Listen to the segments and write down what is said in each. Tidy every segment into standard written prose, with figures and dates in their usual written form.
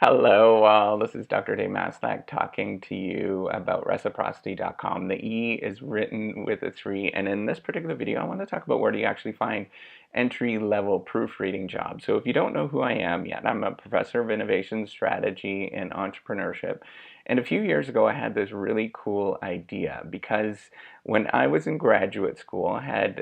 Hello, this is Dr. Dave Maslach talking to you about reciprocity.com. The E is written with a 3, and in this particular video, I want to talk about where do you actually find entry-level proofreading jobs. So if you don't know who I am yet, I'm a professor of innovation strategy and entrepreneurship. And a few years ago, I had this really cool idea because when I was in graduate school, I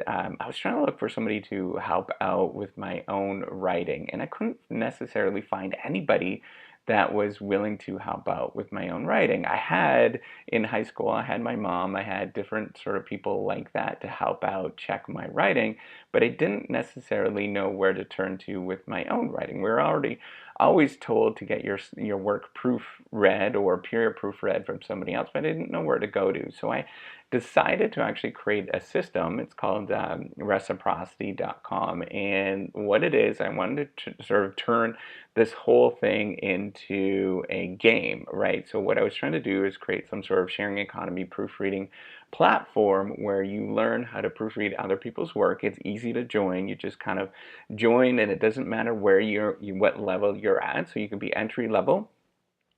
was trying to look for somebody to help out with my own writing, and I couldn't necessarily find anybody that was willing to help out with my own writing. I had in high school, I had my mom, I had different sort of people like that to help out, check my writing, but I didn't necessarily know where to turn to with my own writing. We were already always told to get your work proofread or peer proofread from somebody else, but I didn't know where to go to. So I decided to actually create a system. It's called reciprocity.com, and what it is, I wanted to sort of turn this whole thing into a game, right? So what I was trying to do is create some sort of sharing economy proofreading platform where you learn how to proofread other people's work. It's easy to join. You just kind of join, and it doesn't matter where what level you're at. So you can be entry level,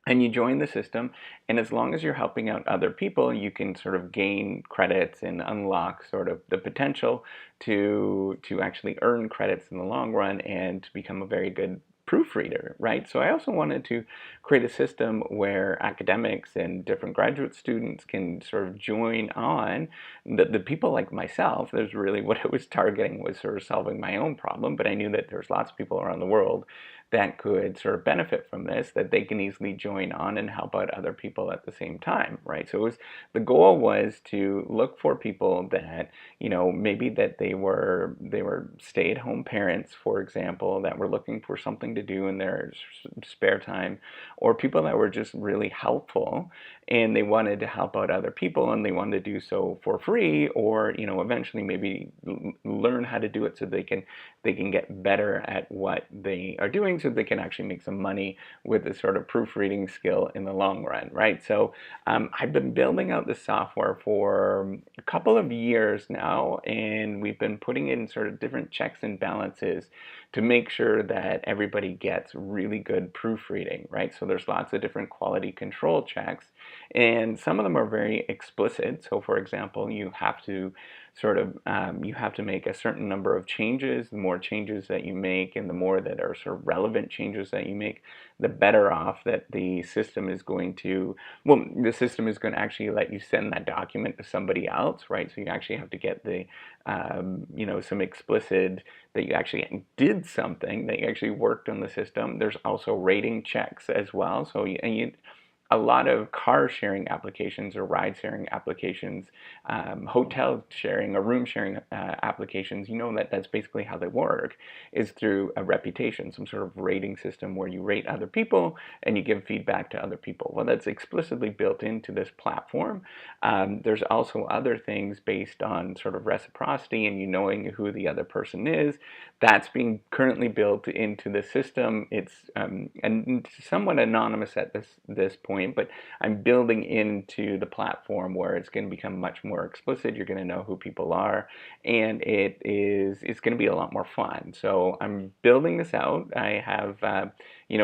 and you join the system, and as long as you're helping out other people, you can sort of gain credits and unlock sort of the potential to actually earn credits in the long run and to become a very good proofreader, right? So I also wanted to create a system where academics and different graduate students can sort of join on. The people like myself, there's really what I was targeting was sort of solving my own problem, but I knew that there's lots of people around the world that could sort of benefit from this, that they can easily join on and help out other people at the same time, right? So the goal was to look for people that, maybe that they were stay-at-home parents, for example, that were looking for something to do in their spare time, or people that were just really helpful and they wanted to help out other people and they wanted to do so for free, or eventually maybe learn how to do it so they can get better at what they are doing so they can actually make some money with this sort of proofreading skill in the long run, right? So I've been building out this software for a couple of years now, and we've been putting in sort of different checks and balances to make sure that everybody gets really good proofreading, right? So there's lots of different quality control checks, and some of them are very explicit. So for example, you have to make a certain number of changes. The more changes that you make and the more that are sort of relevant changes that you make, the better off that the system is going to, well, the system is going to actually let you send that document to somebody else, right? So you actually have to get some explicit that you actually did something, that you actually worked on the system. There's also rating checks as well. So a lot of car sharing applications or ride sharing applications, hotel sharing or room sharing applications, that's basically how they work, is through a reputation, some sort of rating system where you rate other people and you give feedback to other people. Well, that's explicitly built into this platform. There's also other things based on sort of reciprocity and you knowing who the other person is. That's being currently built into the system. It's and somewhat anonymous at this point, but I'm building into the platform where it's going to become much more explicit. You're going to know who people are, and it's going to be a lot more fun. So I'm building this out. I have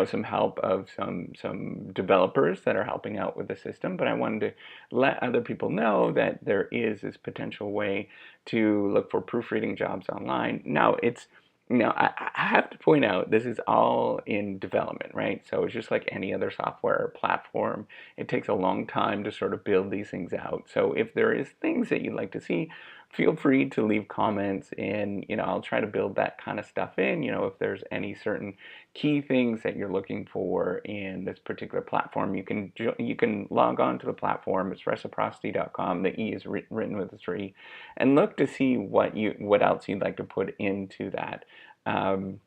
some help of some developers that are helping out with the system, but I wanted to let other people know that there is this potential way to look for proofreading jobs online. Now I have to point out this is all in development, right? So it's just like any other software platform. It takes a long time to sort of build these things out. So if there is things that you'd like to see, feel free to leave comments, and I'll try to build that kind of stuff in. If there's any certain key things that you're looking for in this particular platform, you can log on to the platform. It's reciprocity.com. The E is written with a 3, and look to see what else you'd like to put into that. Um,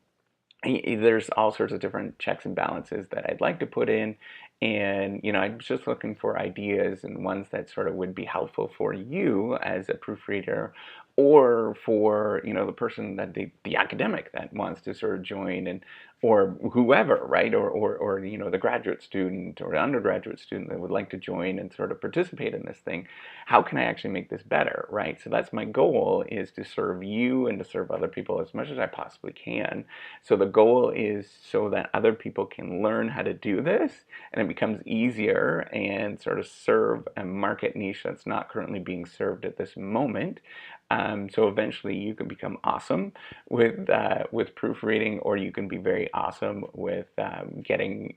there's all sorts of different checks and balances that I'd like to put in, and I'm just looking for ideas and ones that sort of would be helpful for you as a proofreader, or for the person that the academic that wants to sort of join, and or whoever, right? Or the graduate student or the undergraduate student that would like to join and sort of participate in this thing. How can I actually make this better, right? So that's my goal, is to serve you and to serve other people as much as I possibly can. So the goal is so that other people can learn how to do this, and it becomes easier, and sort of serve a market niche that's not currently being served at this moment. So eventually you can become awesome with proofreading, or you can be very awesome with getting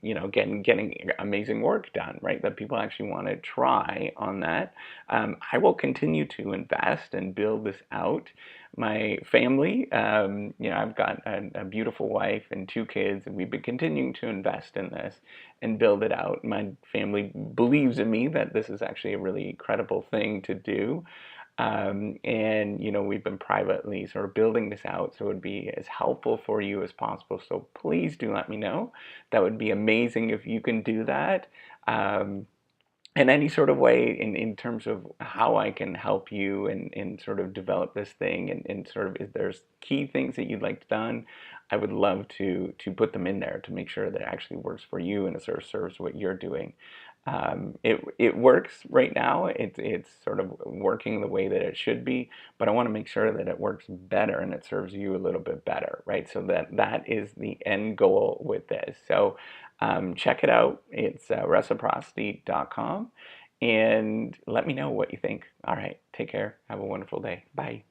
amazing work done, right? That people actually want to try on that. I will continue to invest and build this out. My family, I've got a beautiful wife and 2 kids, and we've been continuing to invest in this and build it out. My family believes in me that this is actually a really credible thing to do. And we've been privately sort of building this out so it would be as helpful for you as possible. So please do let me know. That would be amazing if you can do that. In any sort of way, in terms of how I can help you and sort of develop this thing, and sort of if there's key things that you'd like done, I would love to put them in there to make sure that it actually works for you and it sort of serves what you're doing. It works right now. It's sort of working the way that it should be, but I want to make sure that it works better and it serves you a little bit better, right? So that is the end goal with this. So check it out. It's reciprocity.com, and let me know what you think. All right, take care. Have a wonderful day. Bye.